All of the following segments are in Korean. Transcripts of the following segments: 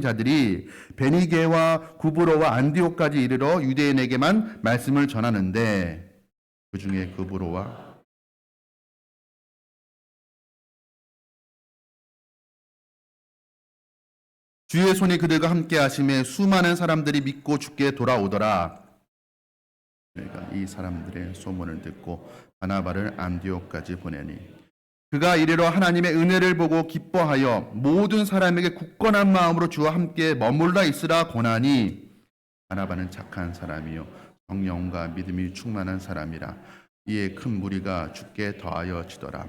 자들이 베니게와 구브로와 안디옥까지 이르러 유대인에게만 말씀을 전하는데 그 중에 구브로와 주의 손이 그들과 함께 하심에 수많은 사람들이 믿고 주께 돌아오더라. 그러니까 이 사람들의 소문을 듣고 바나바를 안디옥까지 보내니 그가 이르러 하나님의 은혜를 보고 기뻐하여 모든 사람에게 굳건한 마음으로 주와 함께 머물러 있으라 권하니 바나바는 착한 사람이요 성령과 믿음이 충만한 사람이라. 이에 큰 무리가 주께 더하여 지더라.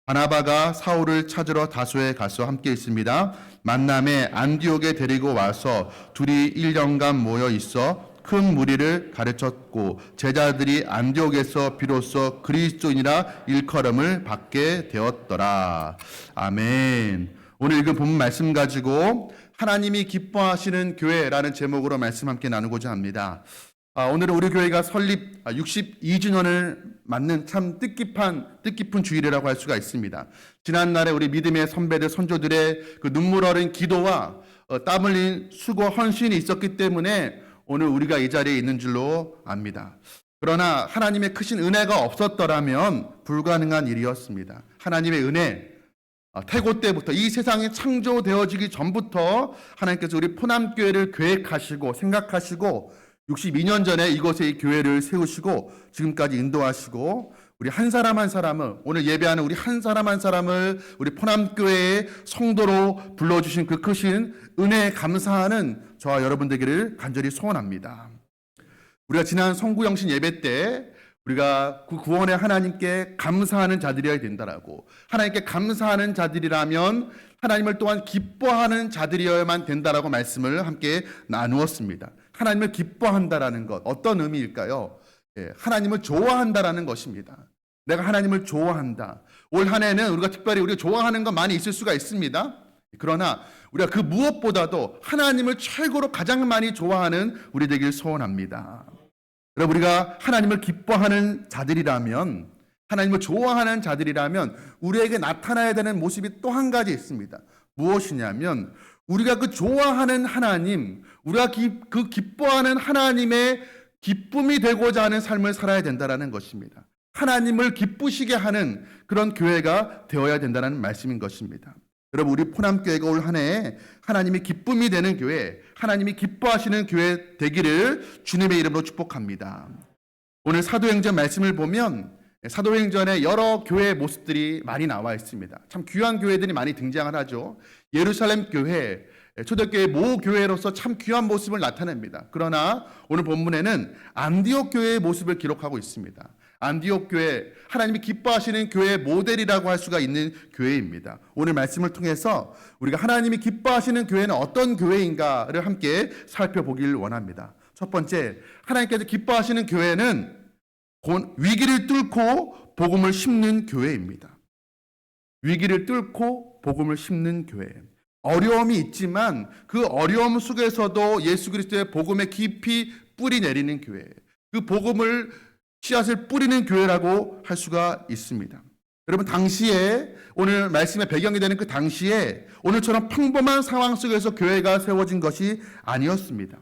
바나바가 사울을 찾으러 다소에 가서 함께 있습니다. 만남에 안디옥에 데리고 와서 둘이 1년간 모여 있어 큰 무리를 가르쳤고 제자들이 안디옥에서 비로소 그리스도인이라 일컬음을 받게 되었더라. 아멘. 오늘 읽은 본문 말씀 가지고 하나님이 기뻐하시는 교회라는 제목으로 말씀 함께 나누고자 합니다. 오늘은 우리 교회가 설립 62주년을 맞는 참 뜻깊은 주일이라고 할 수가 있습니다. 지난날에 우리 믿음의 선배들, 선조들의 그 눈물 어린 기도와 땀 흘린 수고, 헌신이 있었기 때문에 오늘 우리가 이 자리에 있는 줄로 압니다. 그러나 하나님의 크신 은혜가 없었더라면 불가능한 일이었습니다. 하나님의 은혜, 태고 때부터 이 세상이 창조되어지기 전부터 하나님께서 우리 포남교회를 계획하시고 생각하시고 62년 전에 이곳에 이 교회를 세우시고 지금까지 인도하시고 우리 한 사람 한 사람을, 오늘 예배하는 우리 한 사람 한 사람을 우리 포남교회의 성도로 불러주신 그 크신 은혜에 감사하는 저와 여러분 되기를 간절히 소원합니다. 우리가 지난 성구영신 예배 때 우리가 그 구원의 하나님께 감사하는 자들이어야 된다라고, 하나님께 감사하는 자들이라면 하나님을 또한 기뻐하는 자들이어야만 된다라고 말씀을 함께 나누었습니다. 하나님을 기뻐한다라는 것, 어떤 의미일까요? 하나님을 좋아한다라는 것입니다. 내가 하나님을 좋아한다. 올 한 해는 우리가 특별히 우리가 좋아하는 것 많이 있을 수가 있습니다. 그러나 우리가 그 무엇보다도 하나님을 최고로 가장 많이 좋아하는 우리 되길 소원합니다. 여러분, 우리가 하나님을 기뻐하는 자들이라면, 하나님을 좋아하는 자들이라면 우리에게 나타나야 되는 모습이 또 한 가지 있습니다. 무엇이냐면 우리가 그 좋아하는 하나님, 우리가 그 기뻐하는 하나님의 기쁨이 되고자 하는 삶을 살아야 된다는 것입니다. 하나님을 기쁘시게 하는 그런 교회가 되어야 된다는 말씀인 것입니다. 여러분, 우리 포남교회가 올 한 해에 하나님이 기쁨이 되는 교회, 하나님이 기뻐하시는 교회 되기를 주님의 이름으로 축복합니다. 오늘 사도행전 말씀을 보면 사도행전에 여러 교회의 모습들이 많이 나와 있습니다. 참 귀한 교회들이 많이 등장을 하죠. 예루살렘 교회, 초대교회 모 교회로서 참 귀한 모습을 나타냅니다. 그러나 오늘 본문에는 안디옥 교회의 모습을 기록하고 있습니다. 안디옥 교회, 하나님이 기뻐하시는 교회의 모델이라고 할 수가 있는 교회입니다. 오늘 말씀을 통해서 우리가 하나님이 기뻐하시는 교회는 어떤 교회인가를 함께 살펴보길 원합니다. 첫 번째, 하나님께서 기뻐하시는 교회는 위기를 뚫고 복음을 심는 교회입니다. 위기를 뚫고 복음을 심는 교회. 어려움이 있지만 그 어려움 속에서도 예수 그리스도의 복음에 깊이 뿌리 내리는 교회, 그 복음을 씨앗을 뿌리는 교회라고 할 수가 있습니다. 여러분, 당시에 오늘 말씀의 배경이 되는 그 당시에 오늘처럼 평범한 상황 속에서 교회가 세워진 것이 아니었습니다.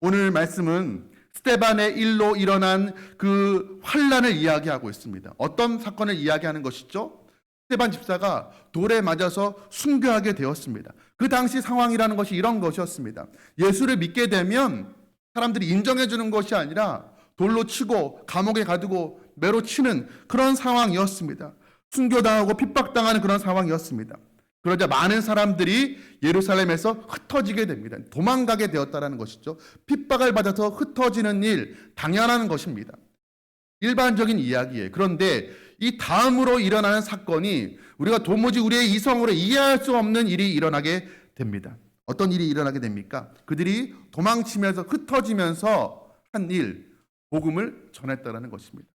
오늘 말씀은 스데반의 일로 일어난 그 환란을 이야기하고 있습니다. 어떤 사건을 이야기하는 것이죠? 스데반 집사가 돌에 맞아서 순교하게 되었습니다. 그 당시 상황이라는 것이 이런 것이었습니다. 예수를 믿게 되면 사람들이 인정해 주는 것이 아니라 돌로 치고 감옥에 가두고 매로 치는 그런 상황이었습니다. 순교당하고 핍박당하는 그런 상황이었습니다. 그러자 많은 사람들이 예루살렘에서 흩어지게 됩니다. 도망가게 되었다는 것이죠. 핍박을 받아서 흩어지는 일, 당연한 것입니다. 일반적인 이야기예요. 그런데 이 다음으로 일어나는 사건이 우리가 도무지 우리의 이성으로 이해할 수 없는 일이 일어나게 됩니다. 어떤 일이 일어나게 됩니까? 그들이 도망치면서 흩어지면서 한 일, 복음을 전했다는 것입니다.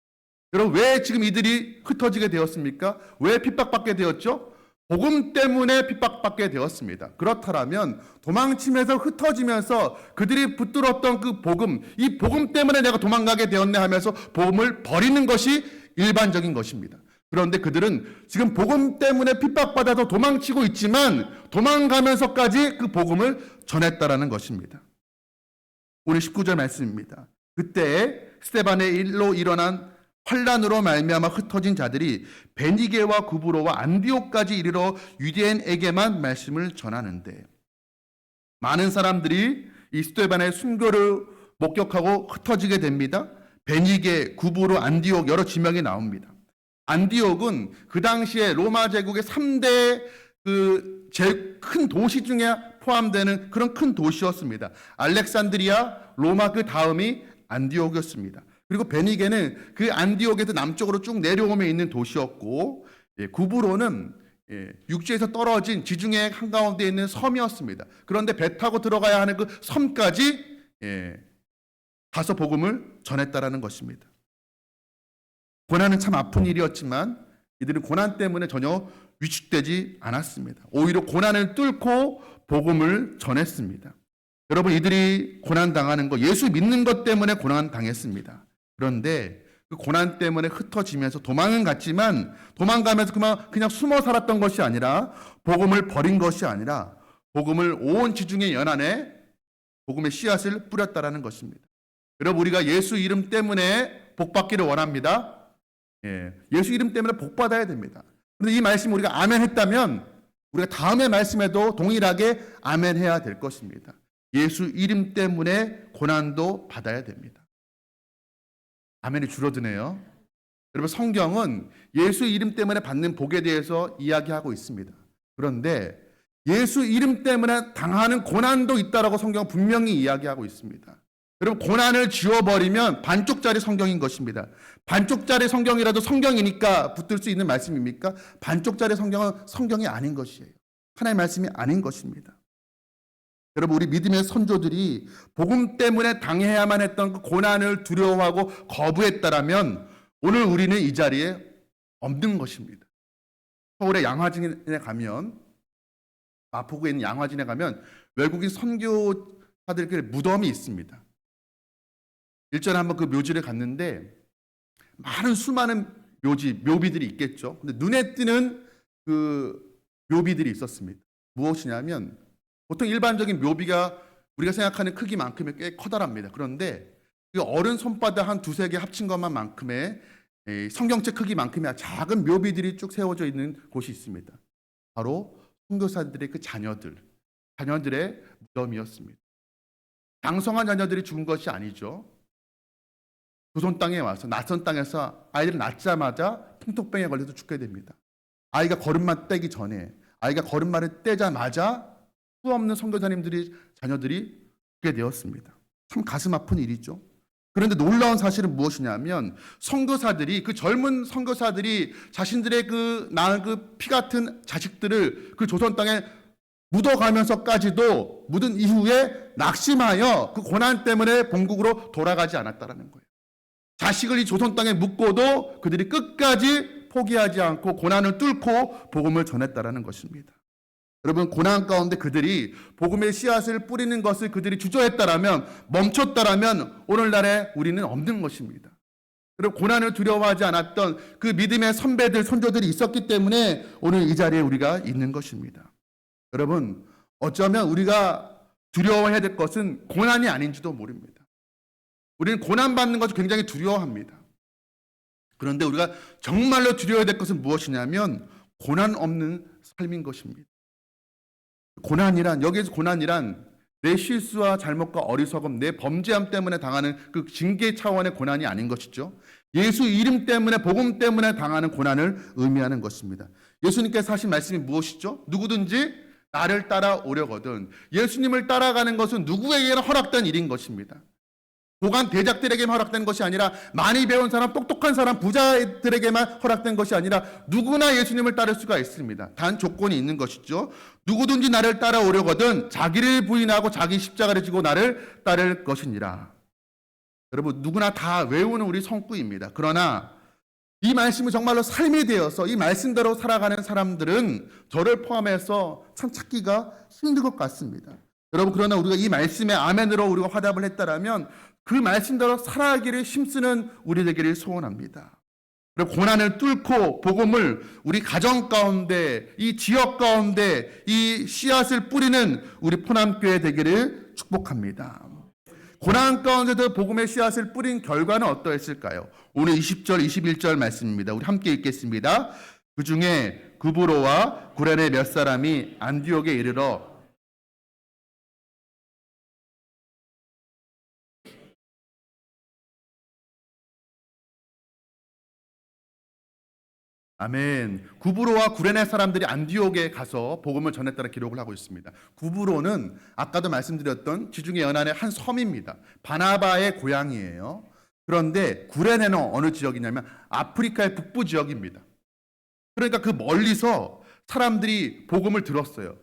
여러분, 왜 지금 이들이 흩어지게 되었습니까? 왜 핍박받게 되었죠? 복음 때문에 핍박받게 되었습니다. 그렇다면 도망치면서 흩어지면서 그들이 붙들었던 그 복음, 이 복음 때문에 내가 도망가게 되었네 하면서 복음을 버리는 것이 일반적인 것입니다. 그런데 그들은 지금 복음 때문에 핍박받아서 도망치고 있지만 도망가면서까지 그 복음을 전했다라는 것입니다. 오늘 19절 말씀입니다. 그때 스데반의 일로 일어난 환란으로 말미암아 흩어진 자들이 베니게와 구브로와 안디옥까지 이르러 유대인에게만 말씀을 전하는데, 많은 사람들이 이 스데반의 순교를 목격하고 흩어지게 됩니다. 베니게, 구브로, 안디옥 여러 지명이 나옵니다. 안디옥은 그 당시에 로마 제국의 3대 제일 큰 도시 중에 포함되는 그런 큰 도시였습니다. 알렉산드리아, 로마 그 다음이 안디옥이었습니다. 그리고 베니게는 그 안디옥에서 남쪽으로 쭉 내려오면 있는 도시였고, 구브로는 육지에서 떨어진 지중해 한가운데 있는 섬이었습니다. 그런데 배 타고 들어가야 하는 그 섬까지 가서 복음을 전했다라는 것입니다. 고난은 참 아픈 일이었지만 이들은 고난 때문에 전혀 위축되지 않았습니다. 오히려 고난을 뚫고 복음을 전했습니다. 여러분, 이들이 고난 당하는 거, 예수 믿는 것 때문에 고난 당했습니다. 그런데 그 고난 때문에 흩어지면서 도망은 갔지만 도망가면서 그냥 숨어 살았던 것이 아니라, 복음을 버린 것이 아니라 복음을 온 지중해 연안에 복음의 씨앗을 뿌렸다라는 것입니다. 여러분, 우리가 예수 이름 때문에 복 받기를 원합니다. 예수 이름 때문에 복 받아야 됩니다. 그런데 이 말씀 우리가 아멘 했다면 우리가 다음의 말씀에도 동일하게 아멘 해야 될 것입니다. 예수 이름 때문에 고난도 받아야 됩니다. 아멘이 줄어드네요. 여러분, 성경은 예수 이름 때문에 받는 복에 대해서 이야기하고 있습니다. 그런데 예수 이름 때문에 당하는 고난도 있다라고 성경은 분명히 이야기하고 있습니다. 여러분, 고난을 지워버리면 반쪽짜리 성경인 것입니다. 반쪽짜리 성경이라도 성경이니까 붙들 수 있는 말씀입니까? 반쪽짜리 성경은 성경이 아닌 것이에요. 하나님의 말씀이 아닌 것입니다. 여러분, 우리 믿음의 선조들이 복음 때문에 당해야만 했던 그 고난을 두려워하고 거부했다라면 오늘 우리는 이 자리에 없는 것입니다. 서울의 양화진에 가면, 마포구에 있는 양화진에 가면 외국인 선교사들의 무덤이 있습니다. 일전에 한번 그 묘지를 갔는데 수많은 묘비들이 있겠죠. 근데 눈에 띄는 그 묘비들이 있었습니다. 무엇이냐면, 보통 일반적인 묘비가 우리가 생각하는 크기만큼의 꽤 커다랍니다. 그런데 그 어른 손바닥 한 두세 개 합친 것만큼의 성경책 크기만큼의 작은 묘비들이 쭉 세워져 있는 곳이 있습니다. 바로 선교사들의 그 자녀들의 무덤이었습니다. 장성한 자녀들이 죽은 것이 아니죠. 조선 땅에 와서, 낯선 땅에서 아이들을 낳자마자 풍토병에 걸려서 죽게 됩니다. 아이가 걸음마 떼기 전에, 아이가 걸음마를 떼자마자 수 없는 자녀들이 죽게 되었습니다. 참 가슴 아픈 일이죠. 그런데 놀라운 사실은 무엇이냐면, 그 젊은 선교사들이 자신들의 그 낳은 그 피 같은 자식들을 그 조선 땅에 묻어가면서까지도 묻은 이후에 낙심하여 그 고난 때문에 본국으로 돌아가지 않았다라는 거예요. 자식을 이 조선 땅에 묻고도 그들이 끝까지 포기하지 않고 고난을 뚫고 복음을 전했다라는 것입니다. 여러분, 고난 가운데 그들이 복음의 씨앗을 뿌리는 것을 그들이 주저했다라면, 멈췄다라면 오늘날에 우리는 없는 것입니다. 여러분, 고난을 두려워하지 않았던 그 믿음의 선배들, 선조들이 있었기 때문에 오늘 이 자리에 우리가 있는 것입니다. 여러분, 어쩌면 우리가 두려워해야 될 것은 고난이 아닌지도 모릅니다. 우리는 고난받는 것을 굉장히 두려워합니다. 그런데 우리가 정말로 두려워해야 될 것은 무엇이냐면 고난 없는 삶인 것입니다. 여기에서 고난이란 내 실수와 잘못과 어리석음, 내 범죄함 때문에 당하는 그 징계 차원의 고난이 아닌 것이죠. 예수 이름 때문에, 복음 때문에 당하는 고난을 의미하는 것입니다. 예수님께서 하신 말씀이 무엇이죠? 누구든지 나를 따라오려거든. 예수님을 따라가는 것은 누구에게나 허락된 일인 것입니다. 고관 대작들에게만 허락된 것이 아니라, 많이 배운 사람, 똑똑한 사람, 부자들에게만 허락된 것이 아니라 누구나 예수님을 따를 수가 있습니다. 단 조건이 있는 것이죠. 누구든지 나를 따라오려거든 자기를 부인하고 자기 십자가를 지고 나를 따를 것이니라. 여러분, 누구나 다 외우는 우리 성구입니다. 그러나 이 말씀이 정말로 삶이 되어서 이 말씀대로 살아가는 사람들은 저를 포함해서 참 찾기가 힘든 것 같습니다. 여러분, 그러나 우리가 이 말씀에 아멘으로 우리가 화답을 했다라면 그 말씀대로 살아가기를 힘쓰는 우리 되기를 소원합니다. 그리고 고난을 뚫고 복음을 우리 가정 가운데, 이 지역 가운데 이 씨앗을 뿌리는 우리 포남교회 되기를 축복합니다. 고난 가운데도 복음의 씨앗을 뿌린 결과는 어떠했을까요? 오늘 20절, 21절 말씀입니다. 우리 함께 읽겠습니다. 그 중에 구브로와 구레네 몇 사람이 안디옥에 이르러 아멘. 구브로와 구레네 사람들이 안디옥에 가서 복음을 전했다는 기록을 하고 있습니다. 구브로는 아까도 말씀드렸던 지중해 연안의 한 섬입니다. 바나바의 고향이에요. 그런데 구레네는 어느 지역이냐면 아프리카의 북부 지역입니다. 그러니까 그 멀리서 사람들이 복음을 들었어요.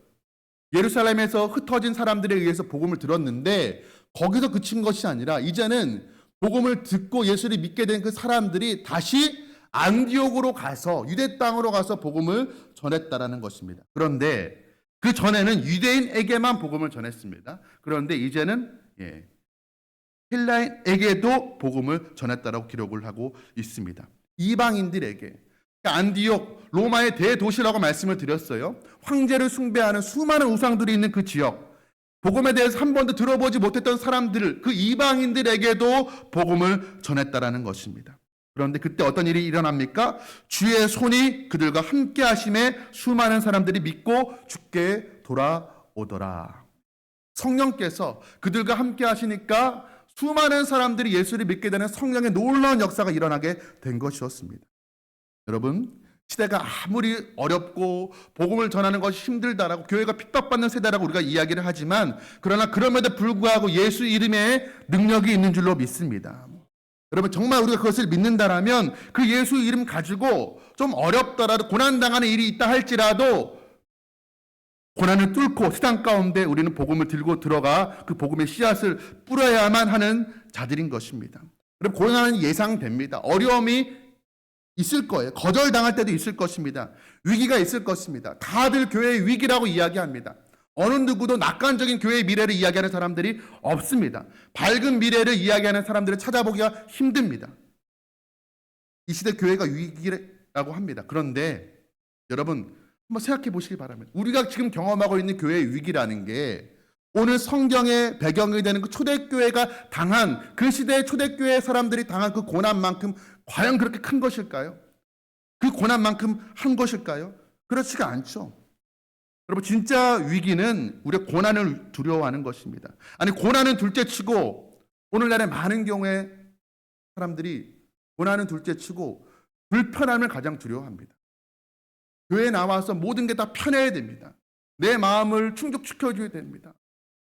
예루살렘에서 흩어진 사람들에 의해서 복음을 들었는데 거기서 그친 것이 아니라 이제는 복음을 듣고 예수를 믿게 된 그 사람들이 다시 안디옥으로 가서 유대 땅으로 가서 복음을 전했다라는 것입니다. 그런데 그 전에는 유대인에게만 복음을 전했습니다. 그런데 이제는 헬라인에게도 복음을 전했다라고 기록을 하고 있습니다. 이방인들에게 안디옥 로마의 대도시라고 말씀을 드렸어요. 황제를 숭배하는 수많은 우상들이 있는 그 지역, 복음에 대해서 한 번도 들어보지 못했던 사람들, 그 이방인들에게도 복음을 전했다라는 것입니다. 그런데 그때 어떤 일이 일어납니까? 주의 손이 그들과 함께 하심에 수많은 사람들이 믿고 주께 돌아오더라. 성령께서 그들과 함께 하시니까 수많은 사람들이 예수를 믿게 되는 성령의 놀라운 역사가 일어나게 된 것이었습니다. 여러분, 시대가 아무리 어렵고 복음을 전하는 것이 힘들다라고 교회가 핍박받는 세대라고 우리가 이야기를 하지만 그러나 그럼에도 불구하고 예수 이름에 능력이 있는 줄로 믿습니다. 여러분, 정말 우리가 그것을 믿는다라면 그 예수 이름 가지고 좀 어렵더라도 고난당하는 일이 있다 할지라도 고난을 뚫고 세상 가운데 우리는 복음을 들고 들어가 그 복음의 씨앗을 뿌려야만 하는 자들인 것입니다. 그럼 고난은 예상됩니다. 어려움이 있을 거예요. 거절당할 때도 있을 것입니다. 위기가 있을 것입니다. 다들 교회의 위기라고 이야기합니다. 어느 누구도 낙관적인 교회의 미래를 이야기하는 사람들이 없습니다. 밝은 미래를 이야기하는 사람들을 찾아보기가 힘듭니다. 이 시대 교회가 위기라고 합니다. 그런데 여러분 한번 생각해 보시기 바랍니다. 우리가 지금 경험하고 있는 교회의 위기라는 게 오늘 성경의 배경이 되는 그 초대교회가 당한 그 시대의 초대교회 사람들이 당한 그 고난만큼 과연 그렇게 큰 것일까요? 그 고난만큼 한 것일까요? 그렇지가 않죠. 여러분, 진짜 위기는 우리가 고난을 두려워하는 것입니다. 아니, 고난은 둘째치고 오늘날의 많은 경우에 사람들이 고난은 둘째치고 불편함을 가장 두려워합니다. 교회에 나와서 모든 게 다 편해야 됩니다. 내 마음을 충족시켜줘야 됩니다.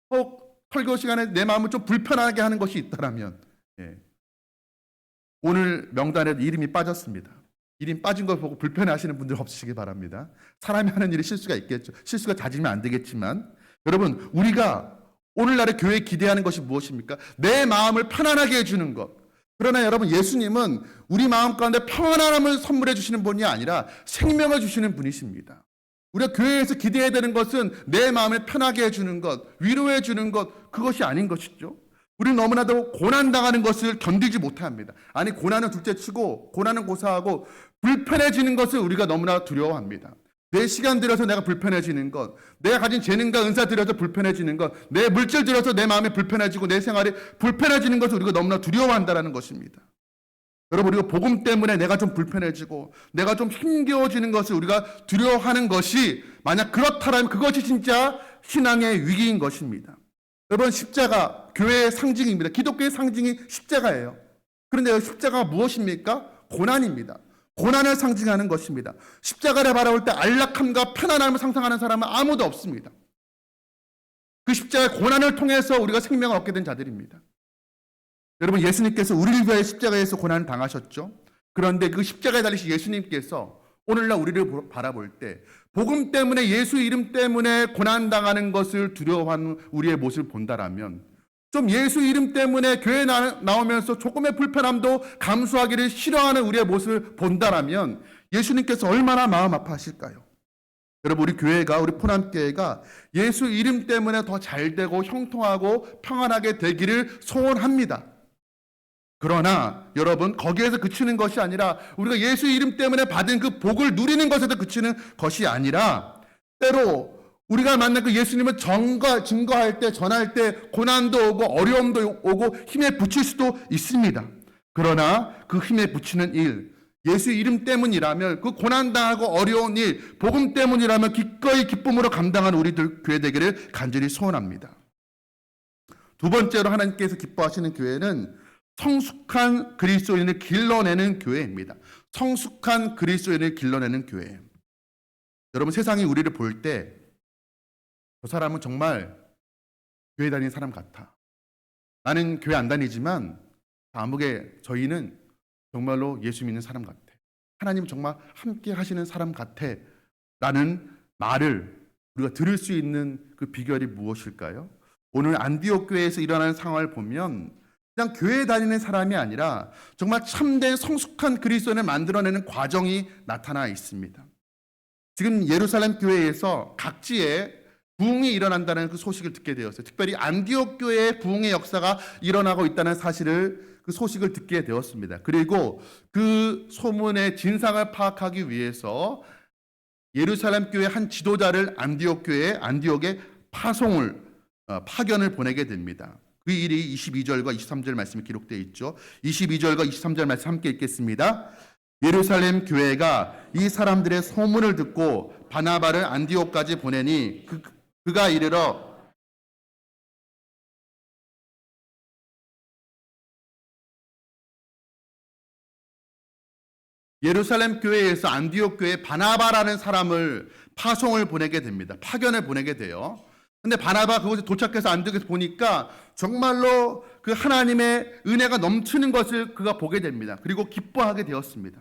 혹 설교 시간에 내 마음을 좀 불편하게 하는 것이 있다라면 오늘 명단에 이름이 빠졌습니다. 이름 빠진 걸 보고 불편해하시는 분들 없으시기 바랍니다. 사람이 하는 일이 실수가 있겠죠. 실수가 잦으면 안 되겠지만 여러분, 우리가 오늘날의 교회에 기대하는 것이 무엇입니까? 내 마음을 편안하게 해주는 것. 그러나 여러분, 예수님은 우리 마음 가운데 평안함을 선물해 주시는 분이 아니라 생명을 주시는 분이십니다. 우리가 교회에서 기대해야 되는 것은 내 마음을 편하게 해주는 것, 위로해 주는 것, 그것이 아닌 것이죠. 우리는 너무나도 고난당하는 것을 견디지 못합니다. 아니, 고난은 둘째치고 고난은 고사하고 불편해지는 것을 우리가 너무나 두려워합니다. 내 시간 들여서 내가 불편해지는 것, 내가 가진 재능과 은사 들여서 불편해지는 것, 내 물질 들여서 내 마음이 불편해지고 내 생활이 불편해지는 것을 우리가 너무나 두려워한다는 것입니다. 여러분, 우리가 복음 때문에 내가 좀 불편해지고 내가 좀 힘겨워지는 것을 우리가 두려워하는 것이 만약 그렇다면 그것이 진짜 신앙의 위기인 것입니다. 여러분, 십자가 교회의 상징입니다. 기독교의 상징이 십자가예요. 그런데 십자가가 무엇입니까? 고난입니다. 고난을 상징하는 것입니다. 십자가를 바라볼 때 안락함과 편안함을 상상하는 사람은 아무도 없습니다. 그 십자가의 고난을 통해서 우리가 생명을 얻게 된 자들입니다. 여러분, 예수님께서 우리를 위하여 십자가에서 고난을 당하셨죠. 그런데 그 십자가에 달리신 예수님께서 오늘날 우리를 바라볼 때 복음 때문에, 예수 이름 때문에 고난당하는 것을 두려워하는 우리의 모습을 본다라면 좀 예수 이름 때문에 교회에 나오면서 조금의 불편함도 감수하기를 싫어하는 우리의 모습을 본다라면 예수님께서 얼마나 마음 아파하실까요? 여러분, 우리 교회가, 우리 포남교회가 예수 이름 때문에 더 잘되고 형통하고 평안하게 되기를 소원합니다. 그러나 여러분, 거기에서 그치는 것이 아니라 우리가 예수 이름 때문에 받은 그 복을 누리는 것에서 그치는 것이 아니라 때로 우리가 만난 그 예수님을 증거할 때, 전할 때 고난도 오고 어려움도 오고 힘에 부칠 수도 있습니다. 그러나 그 힘에 부치는 일, 예수 이름 때문이라면, 그 고난당하고 어려운 일, 복음 때문이라면 기꺼이 기쁨으로 감당하는 우리들 교회 되기를 간절히 소원합니다. 두 번째로 하나님께서 기뻐하시는 교회는 성숙한 그리스도인을 길러내는 교회입니다. 성숙한 그리스도인을 길러내는 교회. 여러분, 세상이 우리를 볼 때 저 사람은 정말 교회 다니는 사람 같아. 나는 교회 안 다니지만 아무개 저희는 정말로 예수 믿는 사람 같아. 하나님 정말 함께 하시는 사람 같아. 라는 말을 우리가 들을 수 있는 그 비결이 무엇일까요? 오늘 안디옥 교회에서 일어나는 상황을 보면 그냥 교회 다니는 사람이 아니라 정말 참된 성숙한 그리스도인을 만들어내는 과정이 나타나 있습니다. 지금 예루살렘 교회에서 각지에 부흥이 일어난다는 그 소식을 듣게 되었어요. 특별히 안디옥 교회의 부흥의 역사가 일어나고 있다는 사실을, 그 소식을 듣게 되었습니다. 그리고 그 소문의 진상을 파악하기 위해서 예루살렘 교회 한 지도자를 안디옥에 파견을 보내게 됩니다. 그 일이 22절과 23절 말씀이 기록되어 있죠. 22절과 23절 말씀 함께 읽겠습니다. 예루살렘 교회가 이 사람들의 소문을 듣고 바나바를 안디옥까지 보내니 그가 이르러 예루살렘 교회에서 안디옥 교회에 바나바라는 사람을 파송을 보내게 됩니다. 파견을 보내게 돼요. 근데 바나바 그곳에 도착해서 안디옥에서 보니까 정말로 그 하나님의 은혜가 넘치는 것을 그가 보게 됩니다. 그리고 기뻐하게 되었습니다.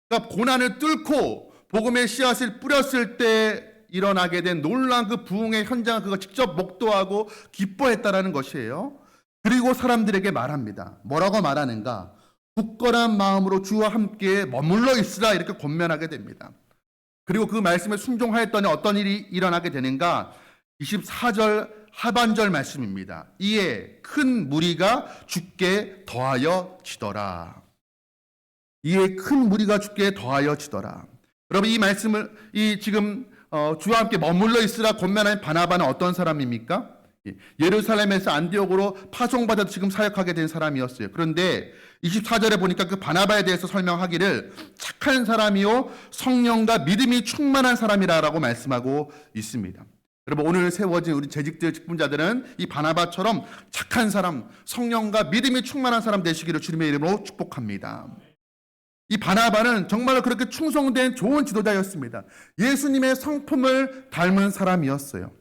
그러니까 고난을 뚫고 복음의 씨앗을 뿌렸을 때 일어나게 된 놀라운 그 부흥의 현장을 그가 직접 목도하고 기뻐했다라는 것이에요. 그리고 사람들에게 말합니다. 뭐라고 말하는가? 굳건한 마음으로 주와 함께 머물러 있으라, 이렇게 권면하게 됩니다. 그리고 그 말씀에 순종하였더니 어떤 일이 일어나게 되는가? 24절 하반절 말씀입니다. 이에 큰 무리가 주께 더하여 지더라. 이에 큰 무리가 주께 더하여 지더라. 여러분, 이 말씀을 지금 주와 함께 머물러 있으라 권면하는 바나바는 어떤 사람입니까? 예루살렘에서 안디옥으로 파송받아서 지금 사역하게 된 사람이었어요. 그런데 24절에 보니까 그 바나바에 대해서 설명하기를 착한 사람이요 성령과 믿음이 충만한 사람이라고 말씀하고 있습니다. 여러분, 오늘 세워진 우리 재직들 직분자들은 이 바나바처럼 착한 사람, 성령과 믿음이 충만한 사람 되시기를 주님의 이름으로 축복합니다. 이 바나바는 정말로 그렇게 충성된 좋은 지도자였습니다. 예수님의 성품을 닮은 사람이었어요.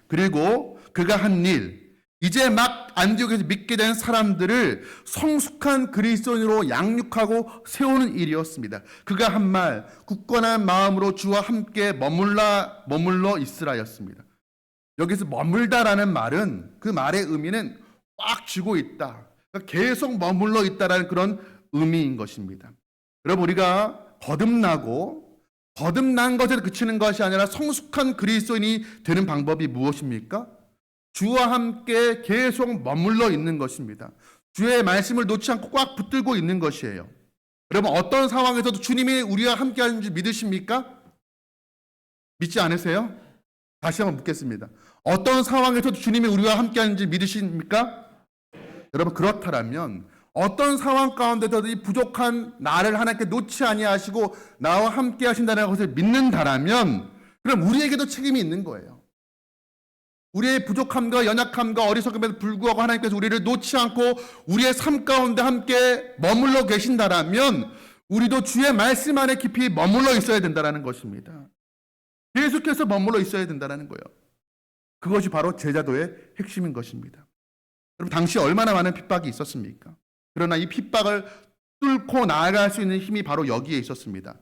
그리고 그가 한 일, 이제 막 안디옥에서 믿게 된 사람들을 성숙한 그리스도인으로 양육하고 세우는 일이었습니다. 그가 한 말, 굳건한 마음으로 주와 함께 머물러 있으라였습니다. 여기서 머물다라는 말은, 그 말의 의미는 꽉 쥐고 있다, 그러니까 계속 머물러 있다라는 그런 의미인 것입니다. 여러분, 우리가 거듭난 것에 그치는 것이 아니라 성숙한 그리스도인이 되는 방법이 무엇입니까? 주와 함께 계속 머물러 있는 것입니다. 주의 말씀을 놓지 않고 꽉 붙들고 있는 것이에요. 여러분, 어떤 상황에서도 주님이 우리와 함께 하는 줄 믿으십니까? 믿지 않으세요? 다시 한번 묻겠습니다. 어떤 상황에서도 주님이 우리와 함께 하는지 믿으십니까? 여러분, 그렇다면 어떤 상황 가운데서도 이 부족한 나를 하나님께 놓지 아니하시고 나와 함께 하신다는 것을 믿는다라면, 그럼 우리에게도 책임이 있는 거예요. 우리의 부족함과 연약함과 어리석음에도 불구하고 하나님께서 우리를 놓지 않고 우리의 삶 가운데 함께 머물러 계신다라면 우리도 주의 말씀 안에 깊이 머물러 있어야 된다는 것입니다. 계속해서 머물러 있어야 된다는 거예요. 그것이 바로 제자도의 핵심인 것입니다. 여러분, 당시 얼마나 많은 핍박이 있었습니까? 그러나 이 핍박을 뚫고 나아갈 수 있는 힘이 바로 여기에 있었습니다.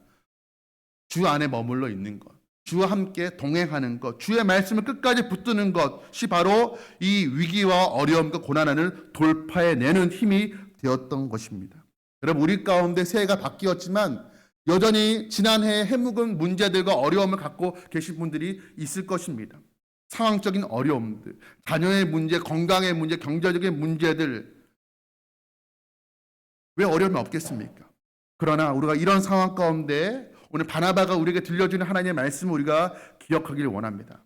주 안에 머물러 있는 것, 주와 함께 동행하는 것, 주의 말씀을 끝까지 붙드는 것이 바로 이 위기와 어려움과 고난을 돌파해내는 힘이 되었던 것입니다. 여러분, 우리 가운데 새해가 바뀌었지만 여전히 지난해에 해묵은 문제들과 어려움을 갖고 계신 분들이 있을 것입니다. 상황적인 어려움들, 자녀의 문제, 건강의 문제, 경제적인 문제들, 왜 어려움이 없겠습니까? 그러나 우리가 이런 상황 가운데 오늘 바나바가 우리에게 들려주는 하나님의 말씀을 우리가 기억하기를 원합니다.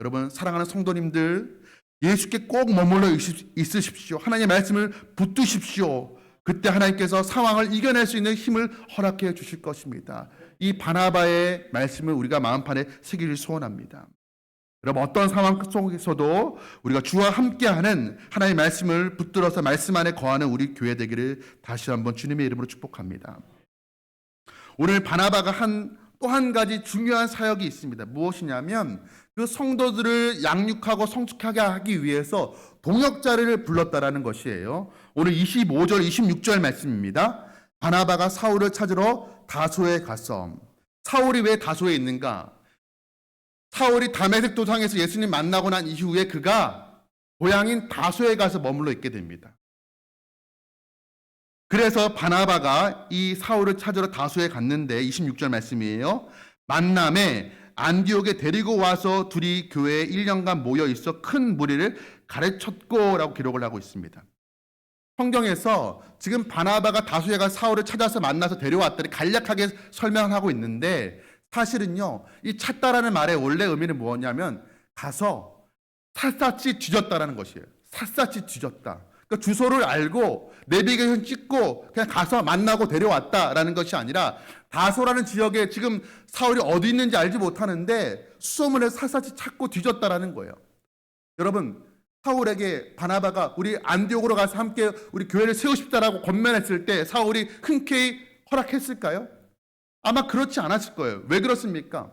여러분 사랑하는 성도님들, 예수께 꼭 머물러 있으십시오. 하나님의 말씀을 붙드십시오. 그때 하나님께서 상황을 이겨낼 수 있는 힘을 허락해 주실 것입니다. 이 바나바의 말씀을 우리가 마음판에 새기길 소원합니다. 여러분 어떤 상황 속에서도 우리가 주와 함께하는 하나님의 말씀을 붙들어서 말씀 안에 거하는 우리 교회 되기를 다시 한번 주님의 이름으로 축복합니다. 오늘 바나바가 또 한 가지 중요한 사역이 있습니다. 무엇이냐면 그 성도들을 양육하고 성숙하게 하기 위해서 동역자를 불렀다라는 것이에요. 오늘 25절 26절 말씀입니다. 바나바가 사울을 찾으러 다소에 갔어. 사울이 왜 다소에 있는가? 사울이 다메섹 도상에서 예수님 만나고 난 이후에 그가 고향인 다소에 가서 머물러 있게 됩니다. 그래서 바나바가 이 사울을 찾으러 다소에 갔는데 26절 말씀이에요. 만남에 안디옥에 데리고 와서 둘이 교회에 1년간 모여 있어 큰 무리를 가르쳤고라고 기록을 하고 있습니다. 성경에서 지금 바나바가 다소에 가 사울을 찾아서 만나서 데려왔더니 간략하게 설명하고 있는데 사실은요, 이 찾다라는 말의 원래 의미는 뭐냐면 가서 샅샅이 뒤졌다라는 것이에요. 샅샅이 뒤졌다. 그러니까 주소를 알고 내비게이션 찍고 그냥 가서 만나고 데려왔다라는 것이 아니라 다소라는 지역에 지금 사울이 어디 있는지 알지 못하는데 수소문을 샅샅이 찾고 뒤졌다라는 거예요. 여러분 사울에게 바나바가 우리 안디옥으로 가서 함께 우리 교회를 세우고 싶다라고 권면했을 때 사울이 흔쾌히 허락했을까요? 아마 그렇지 않았을 거예요. 왜 그렇습니까?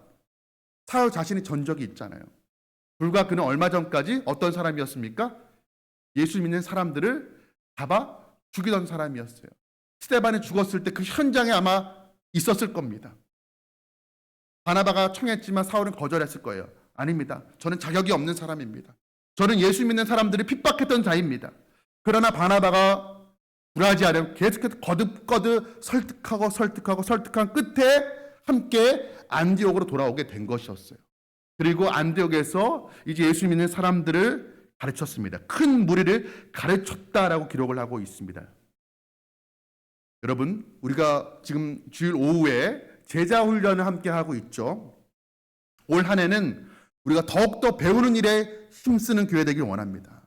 사울 자신이 전적이 있잖아요. 불과 그는 얼마 전까지 어떤 사람이었습니까? 예수 믿는 사람들을 잡아 죽이던 사람이었어요. 스데반이 죽었을 때 그 현장에 아마 있었을 겁니다. 바나바가 청했지만 사울은 거절했을 거예요. 아닙니다. 저는 자격이 없는 사람입니다. 저는 예수 믿는 사람들을 핍박했던 자입니다. 그러나 바나바가 굴하지 않으면 계속해서 거듭거듭 설득한 끝에 함께 안디옥으로 돌아오게 된 것이었어요. 그리고 안디옥에서 이제 예수 믿는 사람들을 가르쳤습니다. 큰 무리를 가르쳤다라고 기록을 하고 있습니다. 여러분, 우리가 지금 주일 오후에 제자 훈련을 함께 하고 있죠. 올 한 해는 우리가 더욱더 배우는 일에 힘쓰는 교회 되길 원합니다.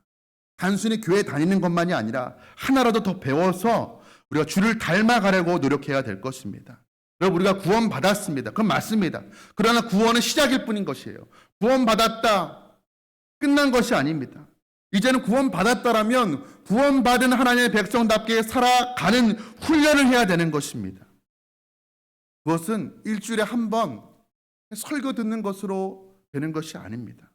단순히 교회 다니는 것만이 아니라 하나라도 더 배워서 우리가 주를 닮아가려고 노력해야 될 것입니다. 여러분 우리가 구원받았습니다. 그건 맞습니다. 그러나 구원은 시작일 뿐인 것이에요. 구원받았다. 끝난 것이 아닙니다. 이제는 구원받았다라면 구원받은 하나님의 백성답게 살아가는 훈련을 해야 되는 것입니다. 그것은 일주일에 한 번 설교 듣는 것으로 되는 것이 아닙니다.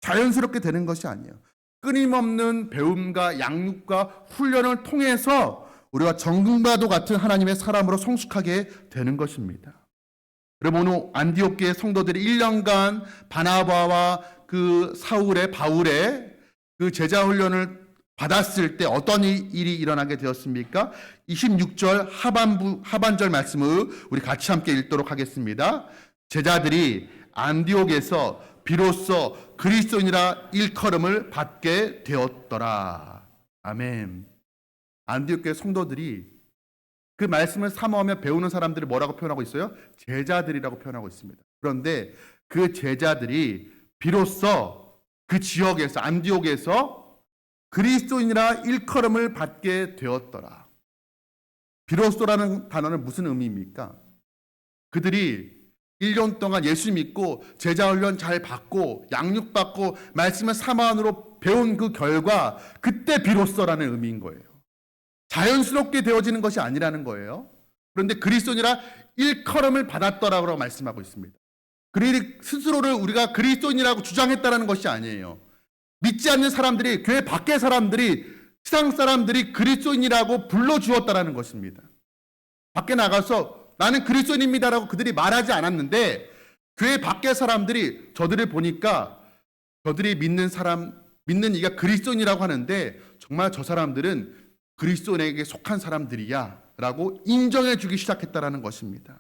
자연스럽게 되는 것이 아니에요. 끊임없는 배움과 양육과 훈련을 통해서 우리가 정금과도 같은 하나님의 사람으로 성숙하게 되는 것입니다. 여러분 오늘 안디옥 교회 성도들이 1년간 바나바와 그 바울의 그 제자 훈련을 받았을 때 어떤 일이 일어나게 되었습니까? 26절 하반절 말씀을 우리 같이 함께 읽도록 하겠습니다. 제자들이 안디옥에서 비로소 그리스도인이라 일컬음을 받게 되었더라. 아멘. 안디옥 교회 성도들이 그 말씀을 사모하며 배우는 사람들을 뭐라고 표현하고 있어요? 제자들이라고 표현하고 있습니다. 그런데 그 제자들이 비로소 그 지역에서 안디옥에서 그리스도인이라 일컬음을 받게 되었더라. 비로소라는 단어는 무슨 의미입니까? 그들이 1년 동안 예수 믿고 제자 훈련 잘 받고 양육받고 말씀을 사모함으로 배운 그 결과 그때 비로소라는 의미인 거예요. 자연스럽게 되어지는 것이 아니라는 거예요. 그런데 그리스도인이라 일컬음을 받았더라고 말씀하고 있습니다. 그들이 스스로를 우리가 그리스도인이라고 주장했다라는 것이 아니에요. 믿지 않는 사람들이, 교회 밖의 사람들이, 세상 사람들이 그리스도인이라고 불러주었다라는 것입니다. 밖에 나가서 나는 그리스도인입니다라고 그들이 말하지 않았는데 교회 밖의 사람들이 저들을 보니까 저들이 믿는 이가 그리스도인이라고 하는데 정말 저 사람들은 그리스도인에게 속한 사람들이야 라고 인정해 주기 시작했다라는 것입니다.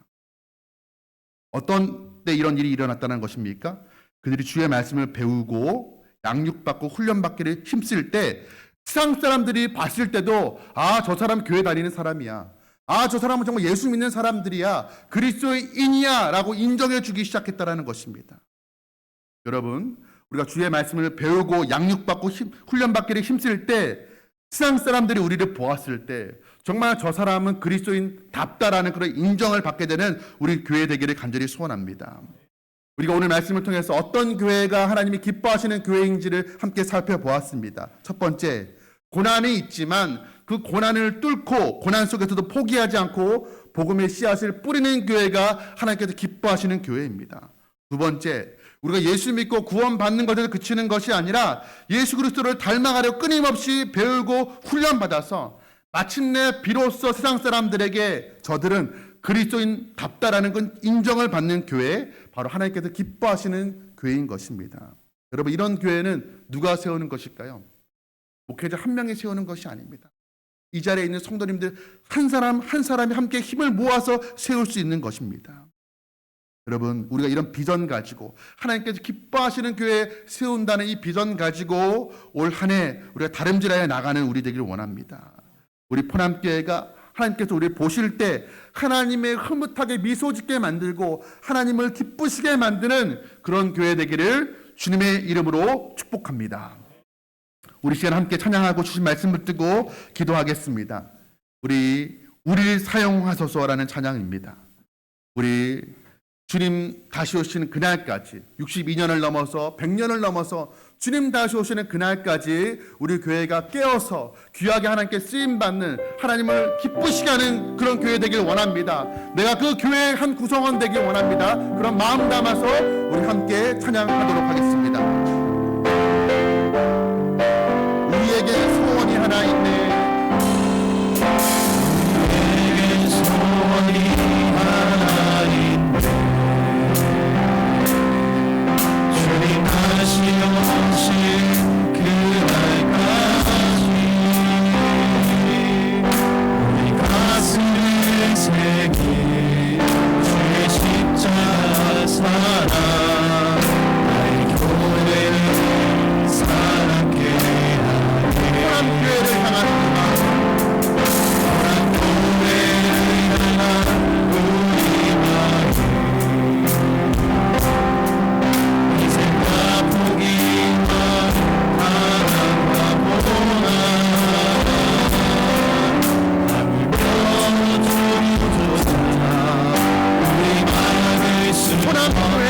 어떤 때 이런 일이 일어났다는 것입니까? 그들이 주의 말씀을 배우고 양육받고 훈련받기를 힘쓸 때 세상 사람들이 봤을 때도 아, 저 사람 교회 다니는 사람이야. 아, 저 사람은 정말 예수 믿는 사람들이야. 그리스도인이야 라고 인정해 주기 시작했다라는 것입니다. 여러분, 우리가 주의 말씀을 배우고 양육받고 훈련받기를 힘쓸 때 세상 사람들이 우리를 보았을 때 정말 저 사람은 그리스도인답다라는 그런 인정을 받게 되는 우리 교회 되기를 간절히 소원합니다. 우리가 오늘 말씀을 통해서 어떤 교회가 하나님이 기뻐하시는 교회인지를 함께 살펴보았습니다. 첫 번째, 고난이 있지만 그 고난을 뚫고 고난 속에서도 포기하지 않고 복음의 씨앗을 뿌리는 교회가 하나님께서 기뻐하시는 교회입니다. 두 번째, 우리가 예수 믿고 구원받는 것에서 그치는 것이 아니라 예수 그리스도를 닮아가려 끊임없이 배우고 훈련받아서 마침내 비로소 세상 사람들에게 저들은 그리스도인답다라는 건 인정을 받는 교회, 바로 하나님께서 기뻐하시는 교회인 것입니다. 여러분, 이런 교회는 누가 세우는 것일까요? 목회자 한 명이 세우는 것이 아닙니다. 이 자리에 있는 성도님들 한 사람 한 사람이 함께 힘을 모아서 세울 수 있는 것입니다. 여러분, 우리가 이런 비전 가지고 하나님께서 기뻐하시는 교회 세운다는 이 비전 가지고 올 한 해 우리가 다름질하여 나가는 우리 되기를 원합니다. 우리 포남교회가 하나님께서 우리를 보실 때 하나님의 흐뭇하게 미소 짓게 만들고 하나님을 기쁘시게 만드는 그런 교회 되기를 주님의 이름으로 축복합니다. 우리 시간 함께 찬양하고 주신 말씀을 뜨고 기도하겠습니다. 우리를 사용하소서라는 찬양입니다. 우리 주님 다시 오시는 그날까지 62년을 넘어서 100년을 넘어서 주님 다시 오시는 그날까지 우리 교회가 깨어서 귀하게 하나님께 쓰임받는 하나님을 기쁘시게 하는 그런 교회 되길 원합니다. 내가 그 교회의 한 구성원 되길 원합니다. 그런 마음 담아서 우리 함께 찬양하도록 하겠습니다. 우리에게 소원이 하나 있네. 우리에게 소원이 하나 있네. 주님 다시 오신 그날까지 우리 가슴을 새긴 주의 십자가 사랑 나의 교회를 사랑케 하네. 포남교회를 향한 마음, 포남교회를 향한 우리 마음, 희생과 포기와 사랑과 고난 나를 펴주소서. 우리 마음을 포남교회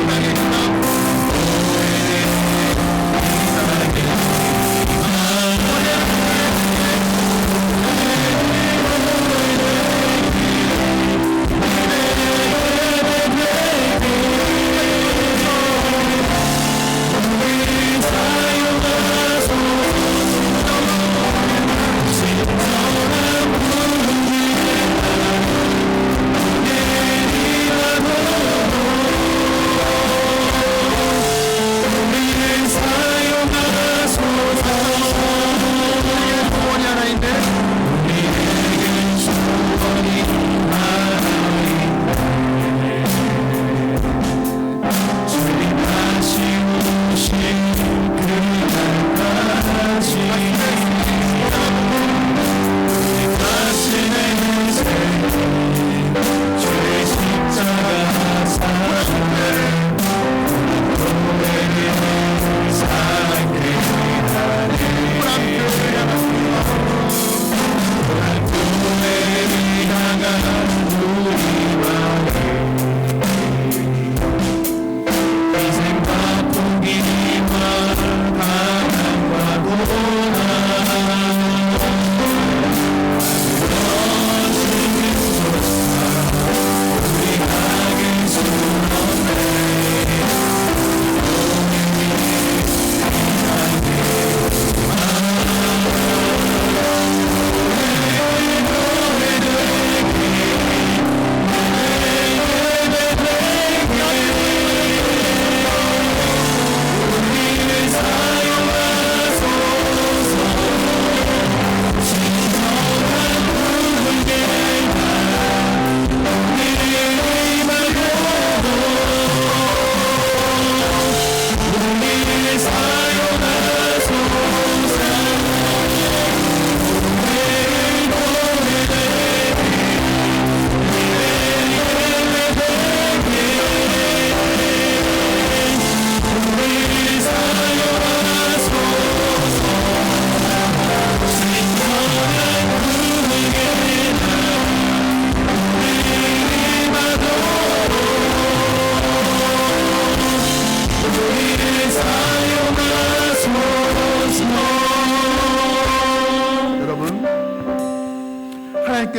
땅에 있다. 교회를 이상하게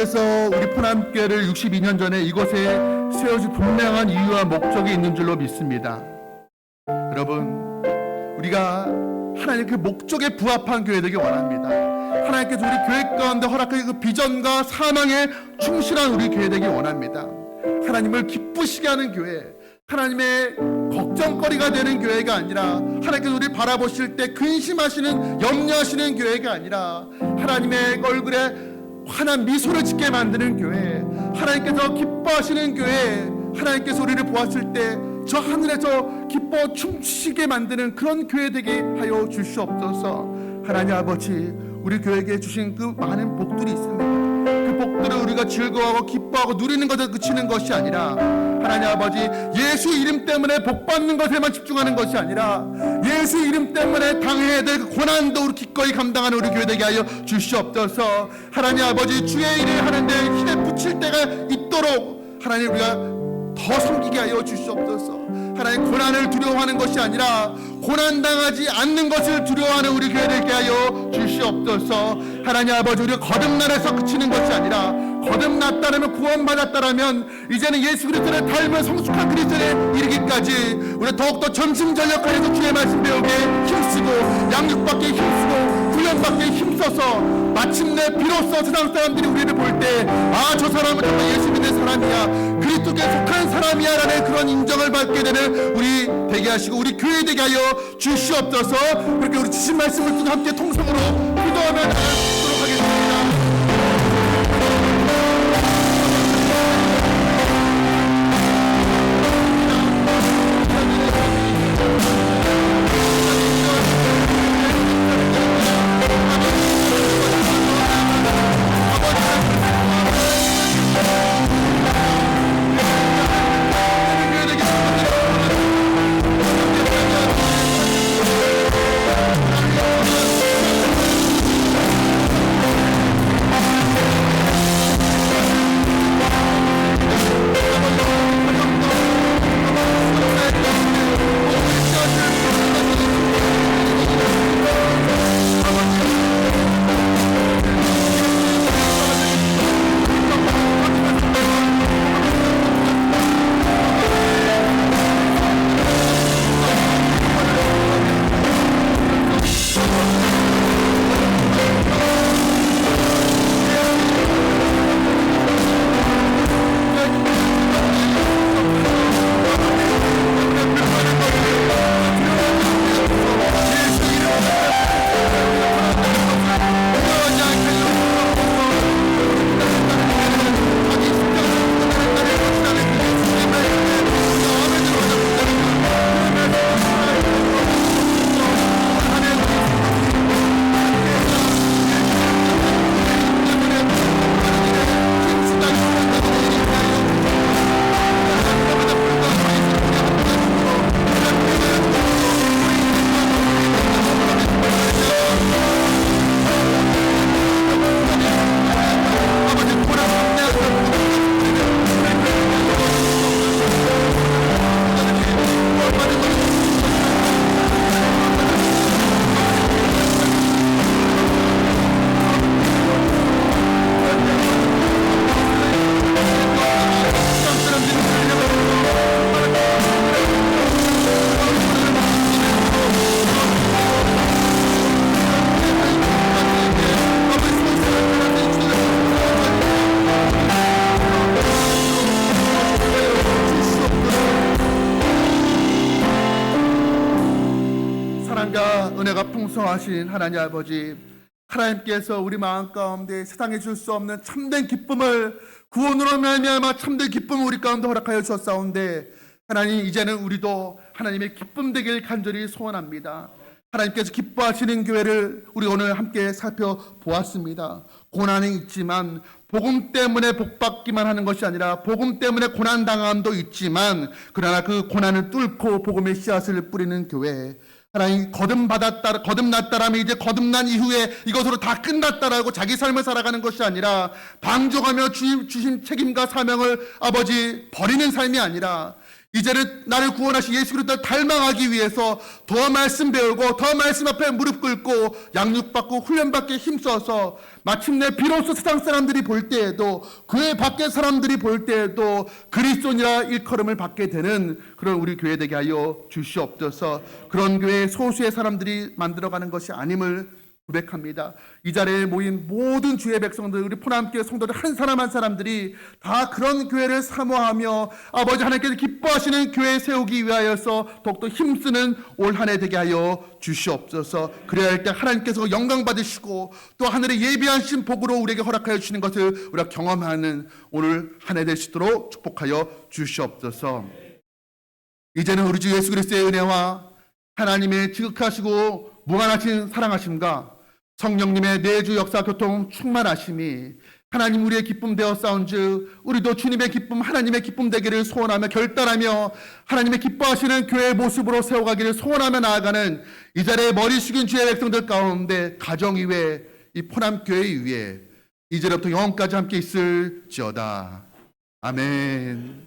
하나님께서 우리 포남교회를 62년 전에 이곳에 세워진 분명한 이유와 목적이 있는 줄로 믿습니다. 여러분, 우리가 하나님 그 목적에 부합한 교회 되기 원합니다. 하나님께서 우리 교회 가운데 허락하신 그 비전과 사명에 충실한 우리 교회 되기 원합니다. 하나님을 기쁘시게 하는 교회, 하나님의 걱정거리가 되는 교회가 아니라, 하나님께서 우리 바라보실 때 근심하시는, 염려하시는 교회가 아니라 하나님의 얼굴에 환한 미소를 짓게 만드는 교회, 하나님께서 기뻐하시는 교회, 하나님께서 우리를 보았을 때 저 하늘에서 기뻐 춤추시게 만드는 그런 교회 되게 하여 주시옵소서. 하나님 아버지, 우리 교회에게 주신 그 많은 복들이 있습니다. 그 복들을 우리가 즐거워하고 기뻐하고 누리는 것에 그치는 것이 아니라, 하나님 아버지, 예수 이름 때문에 복받는 것에만 집중하는 것이 아니라 예수 이름 때문에 당해야 될 그 고난도 우리 기꺼이 감당하는 우리 교회 되게 하여 주시옵소서. 하나님 아버지, 주의 일을 하는데 힘에 붙일 때가 있도록 하나님 우리가 더 섬기게 하여 주시옵소서. 하나님, 고난을 두려워하는 것이 아니라 고난당하지 않는 것을 두려워하는 우리 교회 되게 하여 주시옵소서. 하나님 아버지, 우리가 거듭날에서 그치는 것이 아니라, 거듭났다라면, 구원받았다라면 이제는 예수 그리스도를 닮은 성숙한 그리스도에 이르기까지 우리 더욱더 전심전력하여서 주의 말씀 배우게 힘쓰고, 양육받게 힘쓰고, 훈련받게 힘써서 마침내 비로소 세상 사람들이 우리를 볼 때, 아, 저 사람은 정말 예수 믿는 사람이야, 그리스도께 속한 사람이야 라는 그런 인정을 받게 되는 우리 되게 하시고 우리 교회 되게 하여 주시옵소서. 그렇게 우리 주신 말씀을 또 함께 통성으로 기도하며 나아가도록 하겠습니다. 은혜가 풍성하신 하나님 아버지, 하나님께서 우리 마음 가운데 세상에 줄 수 없는 참된 기쁨을, 구원으로 말미암아 참된 기쁨을 우리 가운데 허락하여 주셨사온데, 하나님, 이제는 우리도 하나님의 기쁨 되길 간절히 소원합니다. 하나님께서 기뻐하시는 교회를 우리 오늘 함께 살펴보았습니다. 고난이 있지만 복음 때문에 복받기만 하는 것이 아니라 복음 때문에 고난당함도 있지만, 그러나 그 고난을 뚫고 복음의 씨앗을 뿌리는 교회, 하나님, 거듭났다라면 이제 거듭난 이후에 이것으로 다 끝났다라고 자기 삶을 살아가는 것이 아니라, 방종하며 주신 책임과 사명을 아버지 버리는 삶이 아니라, 이제는 나를 구원하신 예수 그리스도를 닮아가기 위해서 더 말씀 배우고 더 말씀 앞에 무릎 꿇고 양육받고 훈련받게 힘써서 마침내 비로소 세상 사람들이 볼 때에도 교회 밖의 사람들이 볼 때에도 그리스도인이라 일컬음을 받게 되는 그런 우리 교회 되게 하여 주시옵소서. 그런 교회 소수의 사람들이 만들어가는 것이 아님을 고백합니다. 이 자리에 모인 모든 주의 백성들, 우리 포남교회 성도들 한 사람 한 사람들이 다 그런 교회를 사모하며 아버지 하나님께서 기뻐하시는 교회 세우기 위하여서 더욱더 힘쓰는 올 한 해 되게 하여 주시옵소서. 그래야 할 때 하나님께서 영광 받으시고 또 하늘의 예비하신 복으로 우리에게 허락하여 주시는 것을 우리가 경험하는 오늘 한 해 되시도록 축복하여 주시옵소서. 이제는 우리 주 예수 그리스도의 은혜와 하나님의 지극하시고 무한하신 사랑하심과 성령님의 내주 역사 교통 충만하심이 하나님 우리의 기쁨 되어 싸운즉 우리도 주님의 기쁨 하나님의 기쁨 되기를 소원하며 결단하며 하나님의 기뻐하시는 교회의 모습으로 세워가기를 소원하며 나아가는 이 자리에 머리 숙인 주의 백성들 가운데 가정 위에 이 포남교회 위에 이제부터 영원까지 함께 있을지어다. 아멘.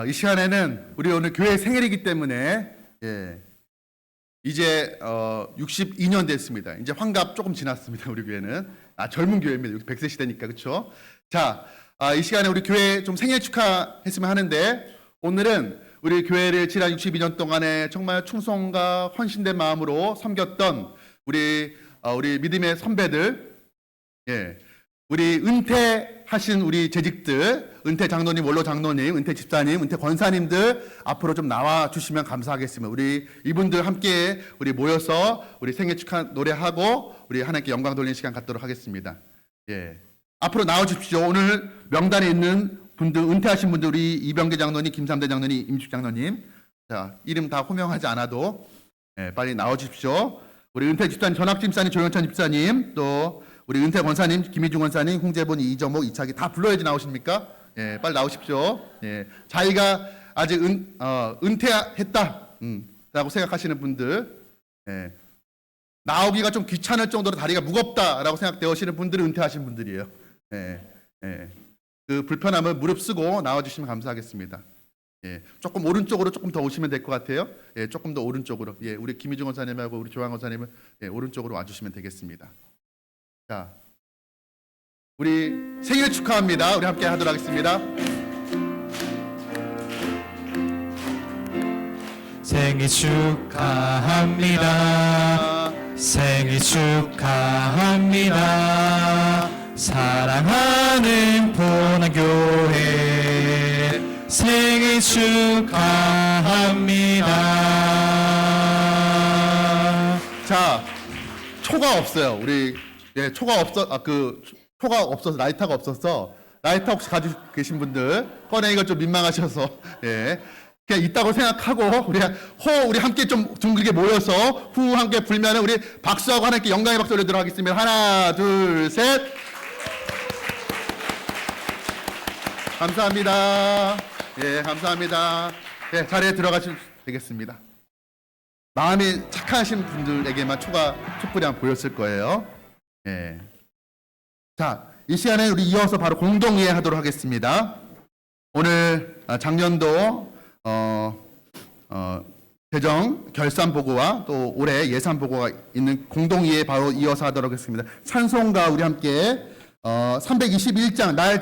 이 시간에는 우리 오늘 교회 생일이기 때문에 이제 62년 됐습니다. 이제 환갑 조금 지났습니다. 우리 교회는 젊은 교회입니다. 100세 시대니까 그렇죠? 자, 이 시간에 우리 교회 좀 생일 축하했으면 하는데 오늘은 우리 교회를 지난 62년 동안에 정말 충성과 헌신된 마음으로 섬겼던 우리 믿음의 선배들, 우리 은퇴하신 우리 재직들, 은퇴 장로님, 원로 장로님, 은퇴 집사님, 은퇴 권사님들 앞으로 좀 나와 주시면 감사하겠습니다. 우리 이분들 함께 우리 모여서 우리 생일 축하 노래하고 우리 하나님께 영광 돌리는 시간 갖도록 하겠습니다. 앞으로 나와 주십시오. 오늘 명단에 있는 분들, 은퇴하신 분들, 우리 이병계 장로님, 김삼대 장로님, 임식 장로님, 자, 이름 다 호명하지 않아도 빨리 나와 주십시오. 우리 은퇴 집사님, 전학 집사님, 조영찬 집사님, 또 우리 은퇴 권사님, 김희중 권사님, 홍재본, 이정목, 이차기 다 불러야지 나오십니까? 빨리 나오십시오. 자기가 아직 은퇴했다 라고 생각하시는 분들, 나오기가 좀 귀찮을 정도로 다리가 무겁다라고 생각되시는 분들은 은퇴하신 분들이에요. 그 불편함을 무릅쓰고 나와주시면 감사하겠습니다. 조금 오른쪽으로 조금 더 오시면 될 것 같아요. 조금 더 오른쪽으로. 우리 김희중 권사님하고 우리 조항 권사님은 오른쪽으로 와주시면 되겠습니다. 자, 우리 생일 축하합니다. 우리 함께 하도록 하겠습니다. 생일 축하합니다. 생일 축하합니다. 사랑하는 포남교회 생일 축하합니다. 자, 초가 없어요. 우리 초가 없어서 라이터가 없어서 라이터 혹시 가지고 계신 분들 꺼내기가 좀 민망하셔서 그냥 있다고 생각하고 우리 함께 좀 둥글게 모여서 후 함께 불면은 우리 박수하고 하나님께 영광의 박수 올리도록 하겠습니다. 하나, 둘, 셋. 감사합니다. 감사합니다. 자리에 들어가시면 되겠습니다. 마음이 착하신 분들에게만 촛불이 한 보였을 거예요. 자, 이 시간에 우리 이어서 바로 공동의회 하도록 하겠습니다. 오늘 작년도 재정 결산 보고와 또 올해 예산 보고가 있는 공동의회 바로 이어서 하도록 하겠습니다. 찬송가 우리 함께 321장 날